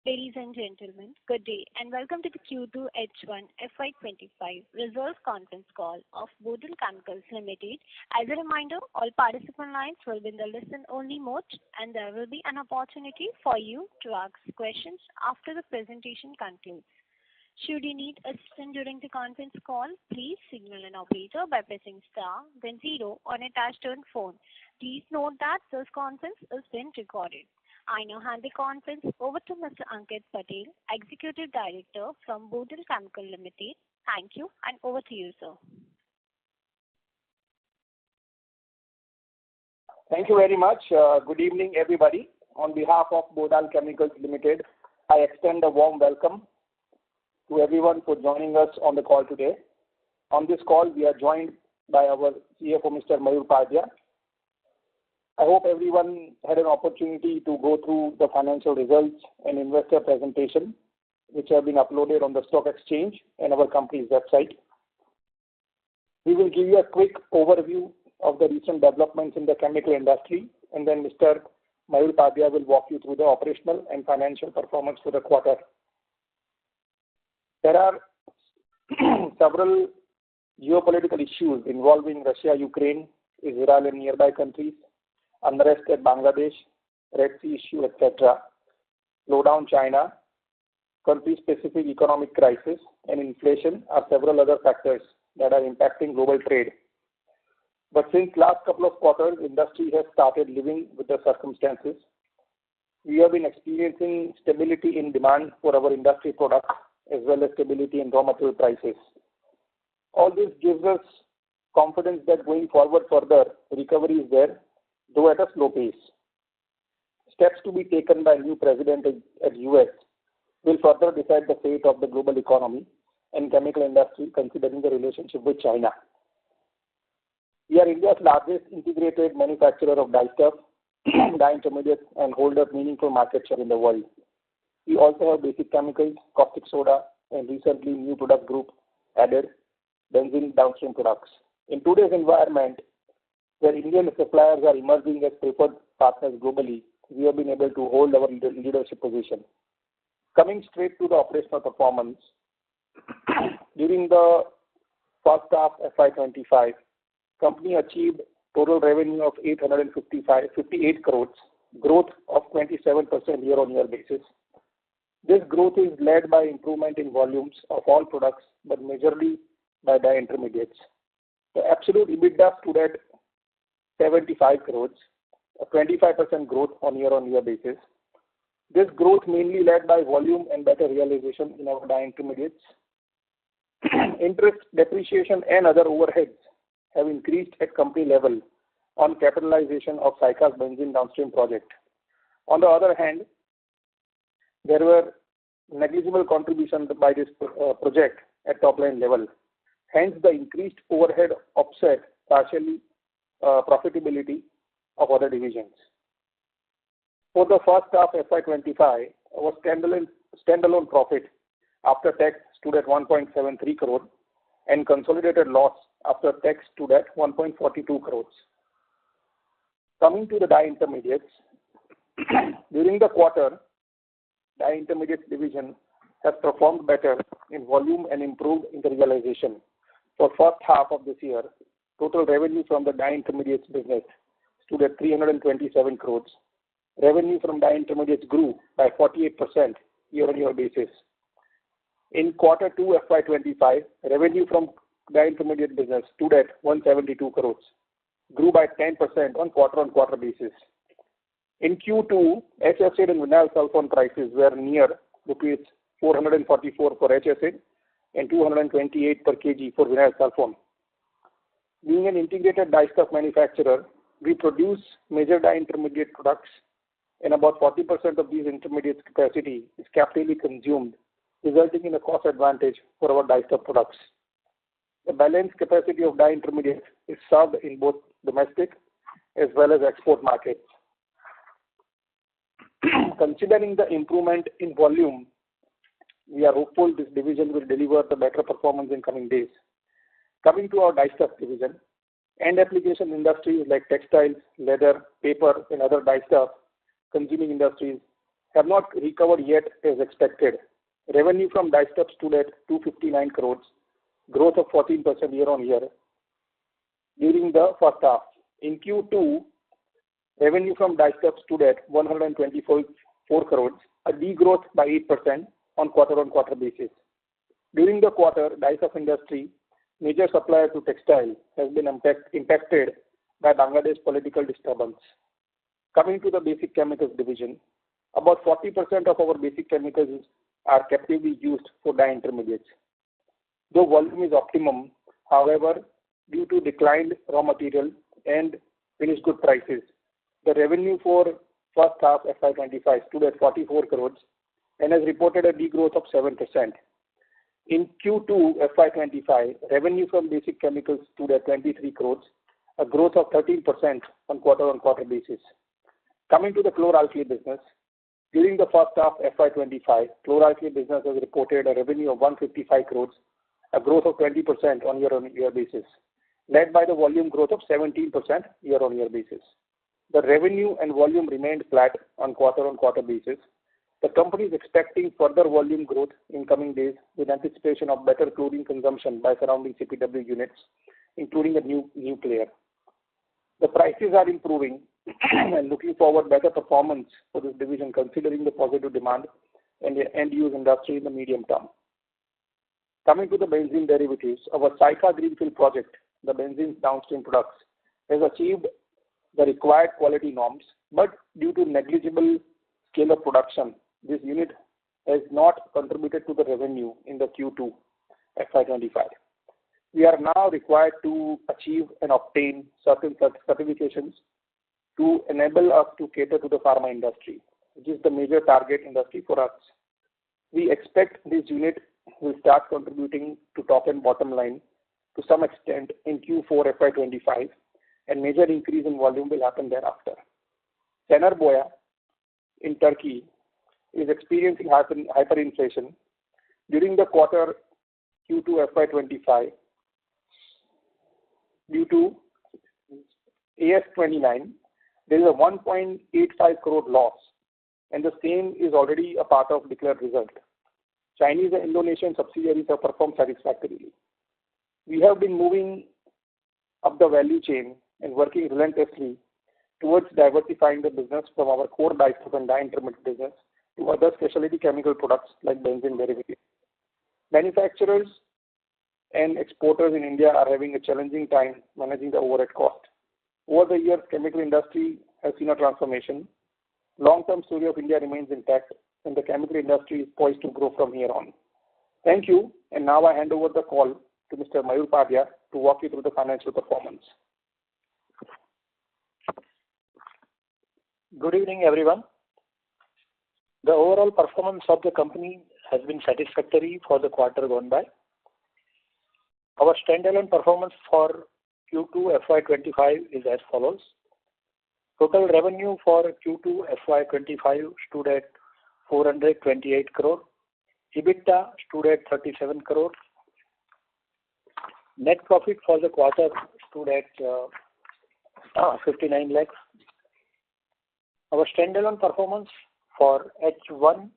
Ladies and gentlemen, good day and welcome to the Q2H1FY25 results conference call of Bodal Chemicals Limited. As a reminder, all participant lines will be in the listen-only mode and there will be an opportunity for you to ask questions after the presentation concludes. Should you need assistance during the conference call, please signal an operator by pressing star, then 0 on a touch-tone phone. Please note that this conference is being recorded. I now hand the conference over to Mr. Ankit Patel, Executive Director from Bodal Chemicals Limited. Thank you and over to you, sir. Thank you very much. Good evening, everybody. On behalf of Bodal Chemicals Limited, I extend a warm welcome to everyone for joining us on the call today. On this call, we are joined by our CFO, Mr. Mayur Padya. I hope everyone had an opportunity to go through the financial results and investor presentation, which have been uploaded on the stock exchange and our company's website. We will give you a quick overview of the recent developments in the chemical industry, and then Mr. Mayur Padya will walk you through the operational and financial performance for the quarter. There are several geopolitical issues involving Russia, Ukraine, Israel, and nearby countries, unrest at Bangladesh, Red Sea issue, etc., slowdown China, country-specific economic crisis, and inflation are several other factors that are impacting global trade. But since last couple of quarters, industry has started living with the circumstances. We have been experiencing stability in demand for our industry products as well as stability in raw material prices. All this gives us confidence that going forward further, recovery is there, though at a slow pace. Steps to be taken by new president at US will further decide the fate of the global economy and chemical industry considering the relationship with China. We are India's largest integrated manufacturer of dyestuff, dye intermediates, and hold a meaningful market share in the world. We also have basic chemicals, caustic soda, and recently new product group added, benzene downstream products. In today's environment, where Indian suppliers are emerging as preferred partners globally, we have been able to hold our leadership position. Coming straight to the operational performance, during the first half FY25, company achieved total revenue of 858 crores, growth of 27% year-on-year basis. This growth is led by improvement in volumes of all products, but majorly by dye intermediates. The absolute EBITDA stood at 75 crores, a 25% growth on year-on-year basis. This growth mainly led by volume and better realization in our dye intermediates. Interest, depreciation, and other overheads have increased at company level on capitalization of Syca's benzene downstream project. On the other hand, there were negligible contributions by this project at top line level. Hence, the increased overhead offset partially profitability of other divisions. For the first half FY25, our standalone profit after tax stood at 1.73 crore and consolidated loss after tax stood at 1.42 crores. Coming to the dye intermediates, during the quarter, dye intermediates division has performed better in volume and improved in the realization. For first half of this year, total revenue from the dye intermediates business stood at 327 crores. Revenue from dye intermediates grew by 48% year-on-year basis. In Q2 FY25, revenue from dye intermediate business stood at 172 crores, grew by 10% on quarter-on-quarter basis. In Q2, H acid and vinyl sulfone prices were near rupees 444 for H acid and 228 per kg for vinyl sulfone. Being an integrated dyestuff manufacturer, we produce major dye intermediate products, and about 40% of these intermediates capacity is captively consumed, resulting in a cost advantage for our dyestuff products. The balanced capacity of dye intermediates is served in both domestic as well as export markets. Considering the improvement in volume, we are hopeful this division will deliver the better performance in coming days. Coming to our dyestuff division, end application industries like textiles, leather, paper, and other dyestuff consuming industries have not recovered yet as expected. Revenue from dyestuff stood at 259 crores, growth of 14% year-on-year during the first half. In Q2, revenue from dyestuff stood at 124 crores, a degrowth by 8% on quarter-on-quarter basis. During the quarter, dyestuff industry, major supplier to textile, has been impacted by Bangladesh political disturbance. Coming to the basic chemicals division, about 40% of our basic chemicals are captively used for dye intermediates. Though volume is optimum, however, due to declined raw material and finished good prices, the revenue for first half FY25 stood at 44 crores and has reported a degrowth of 7%. In Q2 FY25, revenue from basic chemicals stood at 23 crores, a growth of 13% on quarter-on-quarter basis. Coming to the chlor-alkali business, during the first half FY25, chlor-alkali business has reported a revenue of 155 crores, a growth of 20% on year-on-year basis, led by the volume growth of 17% year-on-year basis. The revenue and volume remained flat on quarter-on-quarter basis. The company is expecting further volume growth in coming days with anticipation of better chlorine consumption by surrounding CPW units, including a new player. The prices are improving and looking forward better performance for this division considering the positive demand and the end-use industry in the medium term. Coming to the benzene derivatives, our Saika Greenfield project, the benzene downstream products, has achieved the required quality norms, but due to negligible scale of production, this unit has not contributed to the revenue in the Q2 FY25. We are now required to achieve and obtain certain certifications to enable us to cater to the pharma industry, which is the major target industry for us. We expect this unit will start contributing to top and bottom line to some extent in Q4 FY25, and major increase in volume will happen thereafter. Boya in Turkey is experiencing hyperinflation. During the quarter Q2 FY25, due to AS29, there is a 1.85 crore loss, and the same is already a part of declared result. Chinese and Indonesian subsidiaries have performed satisfactorily. We have been moving up the value chain and working relentlessly towards diversifying the business from our core dyestuff and dye intermediate business to other specialty chemical products like benzene derivatives. Manufacturers and exporters in India are having a challenging time managing the overhead cost. Over the years, chemical industry has seen a transformation. Long-term story of India remains intact, and the chemical industry is poised to grow from here on. Thank you, and now I hand over the call to Mr. Mayur Padhya to walk you through the financial performance. Good evening, everyone. The overall performance of the company has been satisfactory for the quarter gone by. Our standalone performance for Q2 FY25 is as follows. Total revenue for Q2 FY25 stood at 428 crore. EBITDA stood at 37 crore. Net profit for the quarter stood at 59 lakhs. Our standalone performance for H1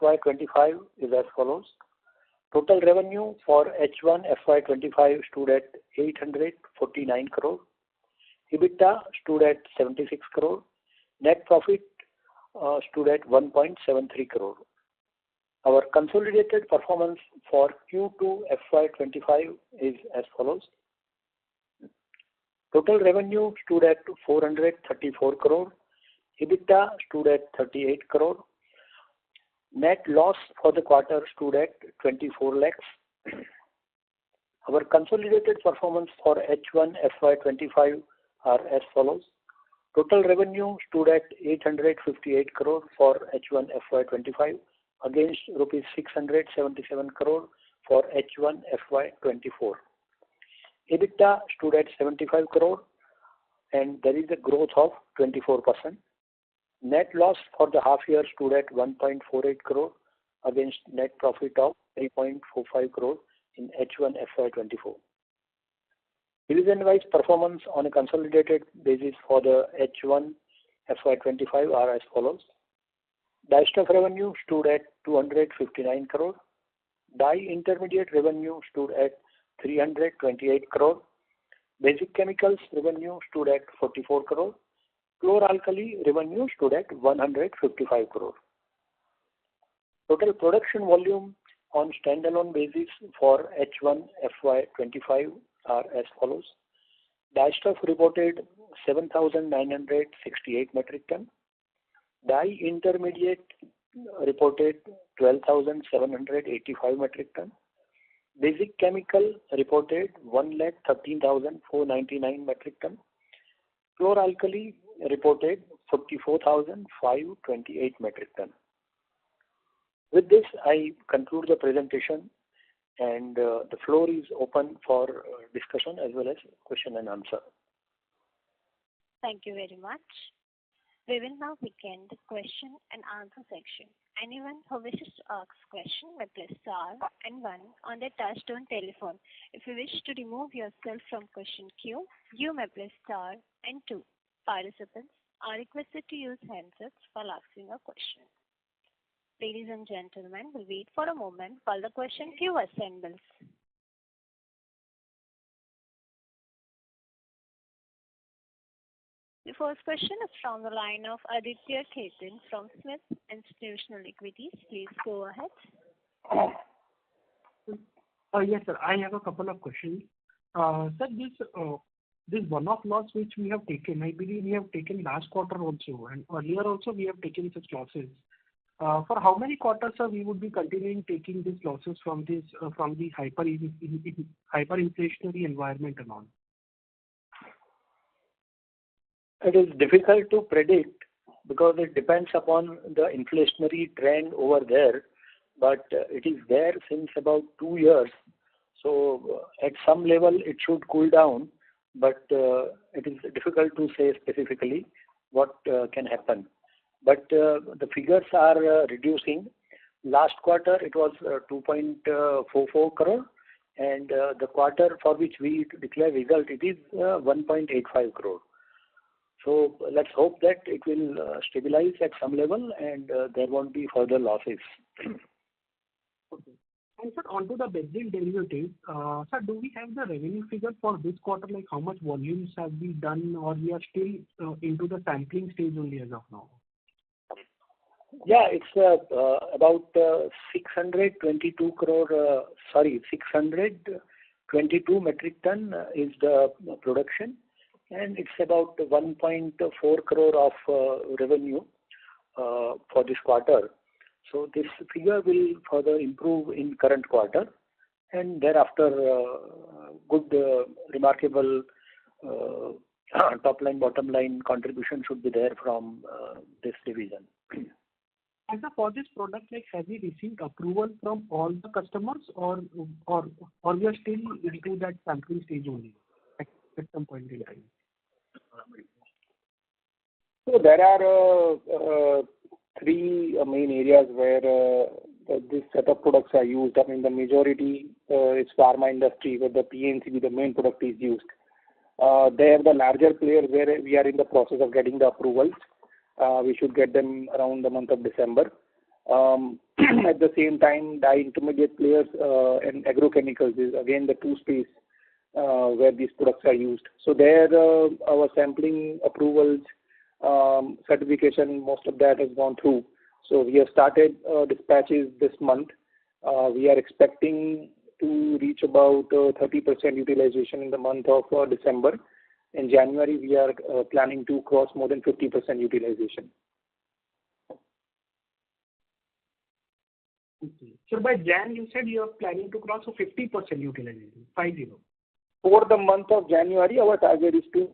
FY25 is as follows. Total revenue for H1 FY25 stood at 849 crore. EBITDA stood at 76 crore. Net profit stood at 1.73 crore. Our consolidated performance for Q2 FY25 is as follows. Total revenue stood at 434 crore. EBITDA stood at 38 crore. Net loss for the quarter stood at 24 lakhs. Our consolidated performance for H1 FY25 are as follows. Total revenue stood at 858 crore for H1 FY25 against rupees 677 crore for H1 FY24. EBITDA stood at 75 crore and there is a growth of 24%. Net loss for the half year stood at 1.48 crore against net profit of 3.45 crore in H1 FY24. Division-wise performance on a consolidated basis for the H1 FY25 are as follows. Dyestuff revenue stood at 259 crore. Dye intermediate revenue stood at 328 crore. Basic chemicals revenue stood at 44 crore. Chlor-alkali revenue stood at 155 crore. Total production volume on standalone basis for H1FY25 are as follows. Dyestuff reported 7,968 metric ton. Dye intermediate reported 12,785 metric ton. Basic chemical reported 1,13,499 metric ton. Chlor-alkali reported 44,528 metric ton. With this, I conclude the presentation, and the floor is open for discussion as well as question and answer. Thank you very much. We will now begin the question and answer section. Anyone who wishes to ask question may press star and one on their touchtone telephone. If you wish to remove yourself from question queue, you may press star and two. Participants are requested to use handsets while asking a question. Ladies and gentlemen, we'll wait for a moment while the question queue assembles. The first question is from the line of Aditya Khetan from Smith Institutional Equities. Please go ahead. Yes, sir. I have a couple of questions. Sir, this one-off loss which we have taken, I believe we have taken last quarter also, and earlier also we have taken such losses. For how many quarters, sir, we would be continuing taking these losses from the hyperinflationary environment and all? It is difficult to predict because it depends upon the inflationary trend over there, but it is there since about 2 years. So at some level it should cool down, but it is difficult to say specifically what can happen. But the figures are reducing. Last quarter it was 2.44 crore, and the quarter for which we declare result, it is 1.85 crore. So let's hope that it will stabilize at some level and there won't be further losses. Okay. And sir, onto the benzene derivatives, sir, do we have the revenue figure for this quarter, like how much volumes have been done, or we are still into the sampling stage only as of now? Yeah, it's about 622 metric ton is the production, and it's about 1.4 crore of revenue for this quarter. So this figure will further improve in current quarter, and thereafter good remarkable top line, bottom line contribution should be there from this division. And sir, for this product, like, have we received approval from all the customers, or we are still into that sampling stage only at some point in time? So there are three main areas where this set of products are used. I mean, the majority is pharma industry, where the PNCB, the main product, is used. They are the larger players where we are in the process of getting the approvals. We should get them around the month of December. At the same time, dye intermediate players and agrochemicals is again the two space where these products are used. So there our sampling approvals, certification, most of that has gone through. So we have started dispatches this month. We are expecting to reach about 30% utilization in the month of December. In January, we are planning to cross more than 50% utilization. Okay. So by Jan, you said you are planning to cross a 50% utilization, 50. For the month of January, our target is to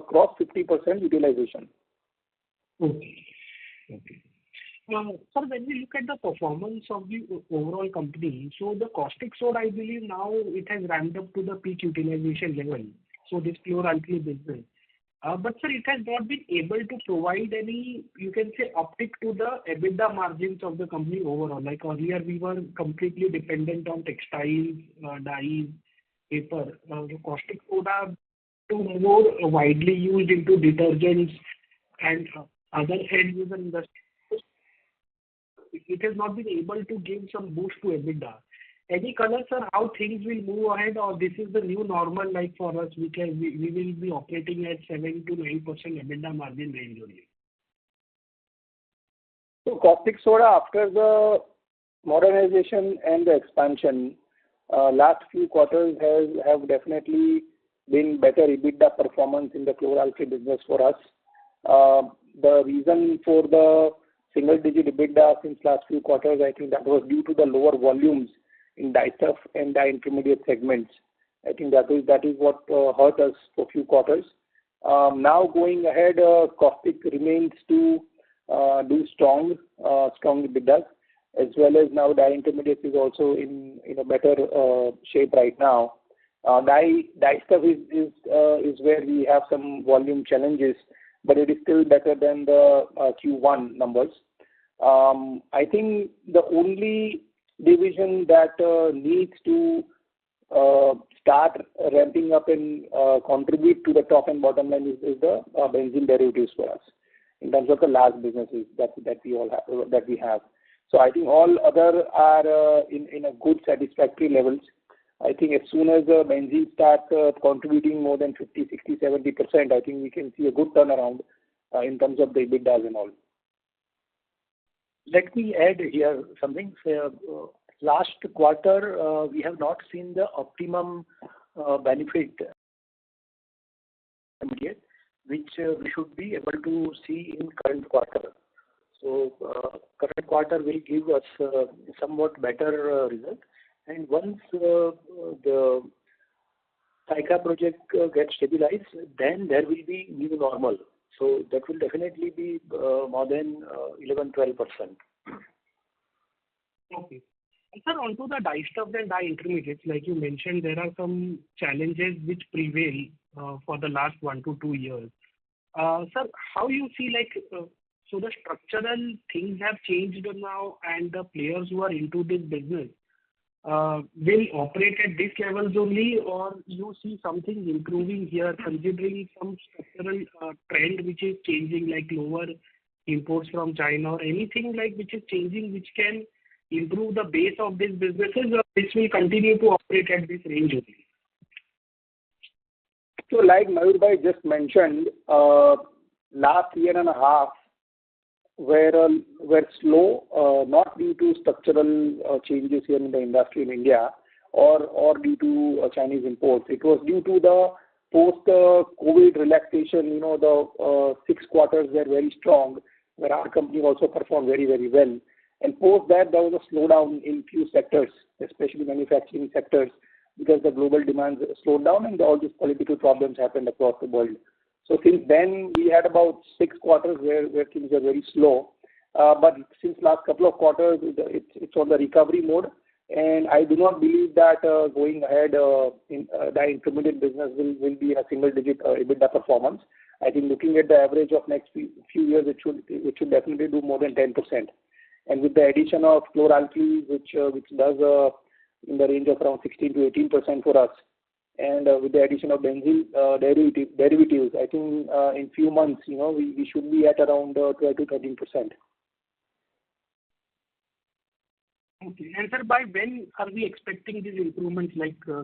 cross 50% utilization. Okay. Okay. Sir, when we look at the performance of the overall company, so the caustic soda, I believe now it has ramped up to the peak utilization level. So this chlor-alkali business. But sir, it has not been able to provide any, you can say, uptick to the EBITDA margins of the company overall. Like earlier, we were completely dependent on textiles, dyes, paper. Now the caustic soda to more widely used into detergents and other end user industries. it has not been able to give some boost to EBITDA. Any color, sir, how things will move ahead, or this is the new normal, like for us, we will be operating at 7 to 9% EBITDA margin range only? So caustic soda, after the modernization and the expansion, last few quarters have definitely been better EBITDA performance in the chlor-alkali business for us. The reason for the single-digit EBITDA since last few quarters, I think that was due to the lower volumes in dyestuff and dye intermediate segments. I think that is what hurt us for a few quarters. Now going ahead, caustic remains to do strong EBITDA, as well as now dye intermediates is also in a better shape right now. Dyestuff is where we have some volume challenges, but it is still better than the Q1 numbers. I think the only division that needs to start ramping up and contribute to the top and bottom line is the benzene derivatives for us, in terms of the large businesses that we have. So I think all other are in a good satisfactory levels. I think as soon as benzene starts contributing more than 50, 60, 70%, I think we can see a good turnaround in terms of the EBITDA and all. Let me add here something. Last quarter, we have not seen the optimum benefit immediate, which we should be able to see in current quarter. So current quarter will give us somewhat better result. And once the Saika project gets stabilized, then there will be new normal. So that will definitely be more than 11-12%. Okay. And sir, onto the dyestuff and dye intermediates, like you mentioned, there are some challenges which prevail for the last 1 to 2 years. Sir, how you see, so the structural things have changed now, and the players who are into this business will operate at these levels only, or you see something improving here, considering some structural trend which is changing, like lower imports from China, or anything like which is changing, which can improve the base of these businesses, or this will continue to operate at this range only? So like Mayur Bhai just mentioned, last year and a half were slow, not due to structural changes here in the industry in India or due to Chinese imports. It was due to the post-COVID relaxation. The 6 quarters were very strong, where our company also performed very, very well. And post that, there was a slowdown in few sectors, especially manufacturing sectors, because the global demand slowed down and all these political problems happened across the world. So since then, we had about 6 quarters where things are very slow. But since last couple of quarters, it's on the recovery mode. And I do not believe that going ahead, in the intermediate business will be in a single-digit EBITDA performance. I think looking at the average of next few years, it should definitely do more than 10%. And with the addition of chlor-alkali, which does in the range of around 16 to 18% for us, and with the addition of benzene derivatives, I think in few months, we should be at around 12 to 13%. Okay. And sir, by when are we expecting these improvements?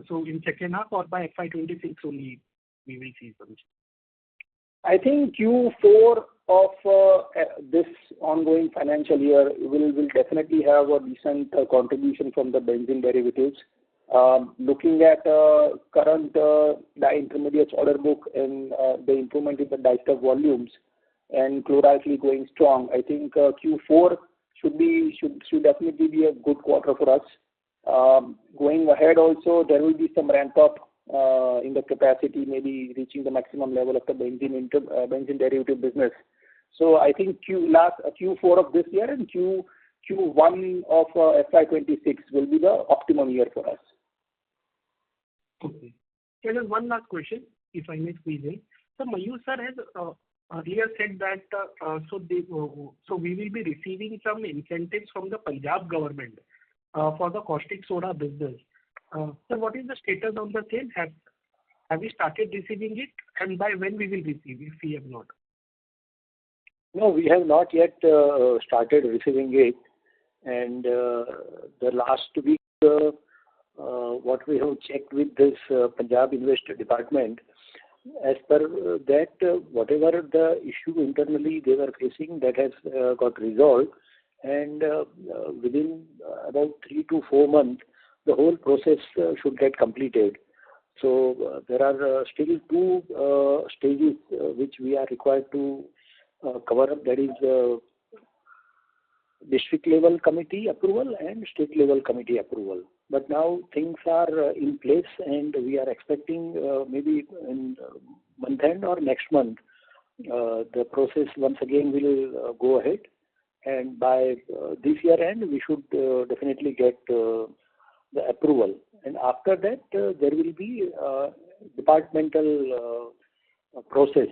So in second half or by FY26 only we will see something? I think Q4 of this ongoing financial year will definitely have a decent contribution from the benzene derivatives. Looking at current dye intermediates order book and the improvement in the dyestuff volumes and chlor-alkali going strong, I think Q4 should definitely be a good quarter for us. Going ahead also, there will be some ramp up in the capacity, maybe reaching the maximum level of the benzene derivative business. So I think Q4 of this year and Q1 of FY26 will be the optimum year for us. Okay. So there's one last question, if I may squeeze in. So Mayur sir has earlier said that so we will be receiving some incentives from the Punjab government for the caustic soda business. So what is the status on the same? Have we started receiving it, and by when we will receive if we have not? No, we have not yet started receiving it. And the last week, what we have checked with this Punjab Investor Department, as per that, whatever the issue internally they were facing, that has got resolved, and within about 3 to 4 months, the whole process should get completed. So there are still two stages which we are required to cover up. That is district level committee approval and state level committee approval. But now things are in place, and we are expecting maybe in month end or next month the process once again will go ahead, and by this year end we should definitely get the approval. And after that there will be departmental process.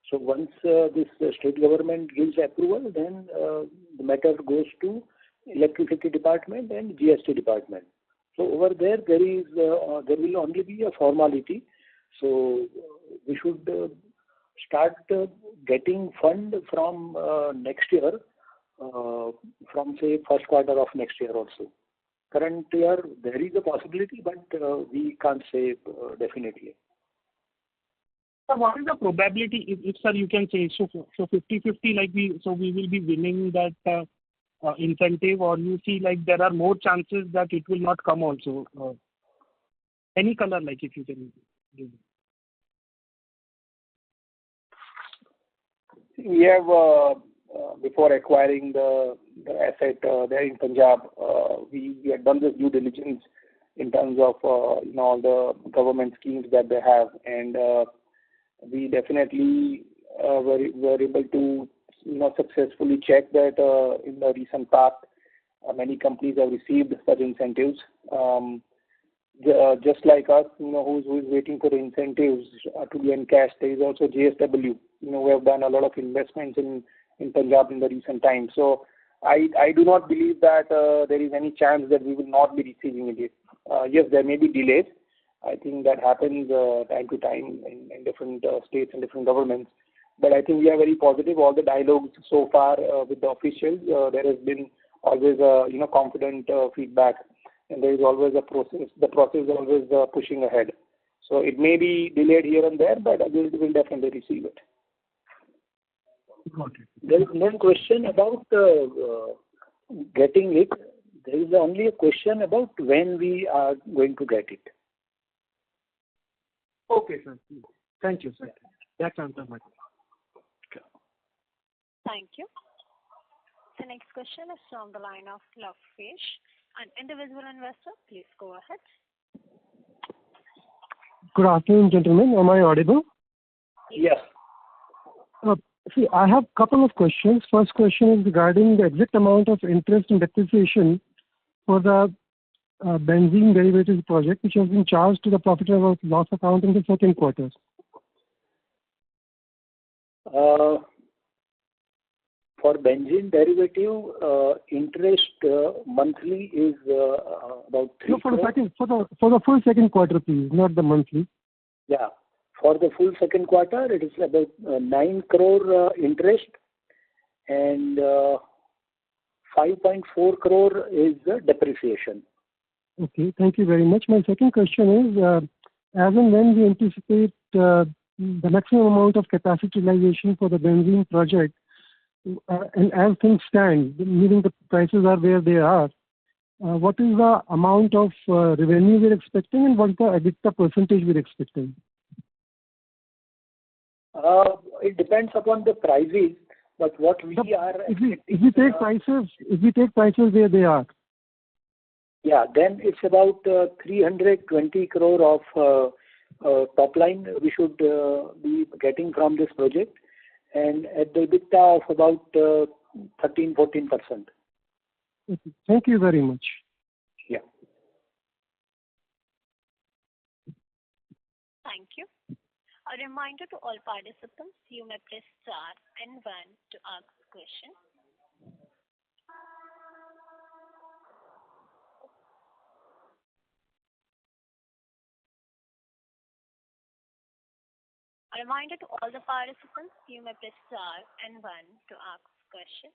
So once this state government gives approval, then the matter goes to electricity department and GST department. So over there there will only be a formality. So we should start getting fund from next year, from say first quarter of next year also. Current year there is a possibility, but we can't say definitely. So what is the probability, if sir you can say, so 50-50, like we will be winning that incentive, or you see like there are more chances that it will not come also? Any color, like if you can give. We have before acquiring the asset there in Punjab, we had done this due diligence in terms of all the government schemes that they have, and we definitely were able to successfully check that in the recent past many companies have received such incentives. Just like us, who is waiting for the incentives to be encashed. There is also JSW, who have done a lot of investments in Punjab in the recent times. So I do not believe that there is any chance that we will not be receiving it. Yes, there may be delays. I think that happens time to time in different states and different governments. But I think we are very positive. All the dialogues so far with the officials, there has been always confident feedback, and there is always a process. The process is always pushing ahead. So it may be delayed here and there, but we will definitely receive it. Got it. There is no question about getting it. There is only a question about when we are going to get it. Okay, sir. Thank you, sir. That's answered my question. Thank you. The next question is from the line of Lovefish, an individual investor. Please go ahead. Good afternoon, gentlemen. Am I audible? Yes. See, I have a couple of questions. First question is regarding the exact amount of interest and depreciation for the benzene derivatives project, which has been charged to the profit and loss account in the second quarter. For benzene derivative, interest monthly is about 3 for the full second quarter, please, not the monthly. Yeah. For the full second quarter, it is about 9 crore interest, and 5.4 crore is the depreciation. Okay, thank you very much. My second question is, as and when we anticipate the maximum amount of capacity utilization for the benzene project, and as things stand, meaning the prices are where they are, what is the amount of revenue we're expecting, and what is the EBITDA percentage we're expecting? It depends upon the prices, but what we are if we take prices where they are. Yeah, then it's about 320 crore of top line we should be getting from this project, and at the EBITDA of about 13-14%. Okay. Thank you very much. Yeah. Thank you. A reminder to all participants, you may press star and 1 to ask question. A reminder to all the participants, you may press star and 1 to ask question.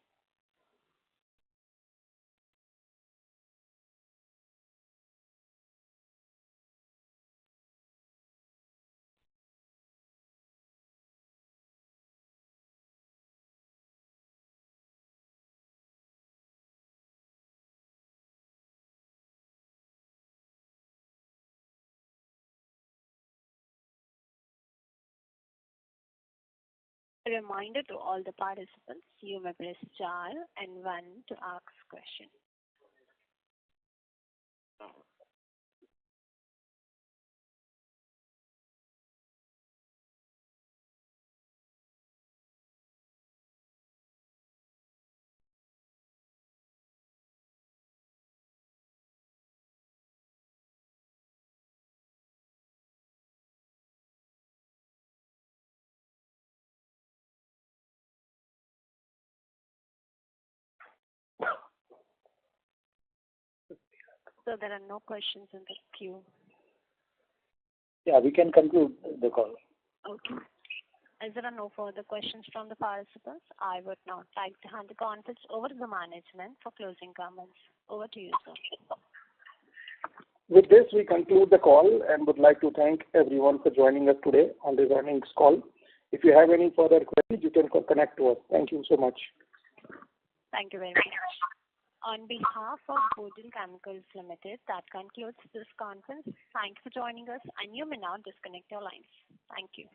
A reminder to all the participants, you may press star and 1 to ask question. So there are no questions in the queue. Yeah, we can conclude the call. Okay. As there are no further questions from the participants, I would now like to hand the conference over to the management for closing comments. Over to you, sir. With this, we conclude the call and would like to thank everyone for joining us today on this earnings call. If you have any further queries, you can connect to us. Thank you so much. Thank you very much. On behalf of Bodal Chemicals Limited, that concludes this conference. Thank you for joining us, and you may now disconnect your lines. Thank you.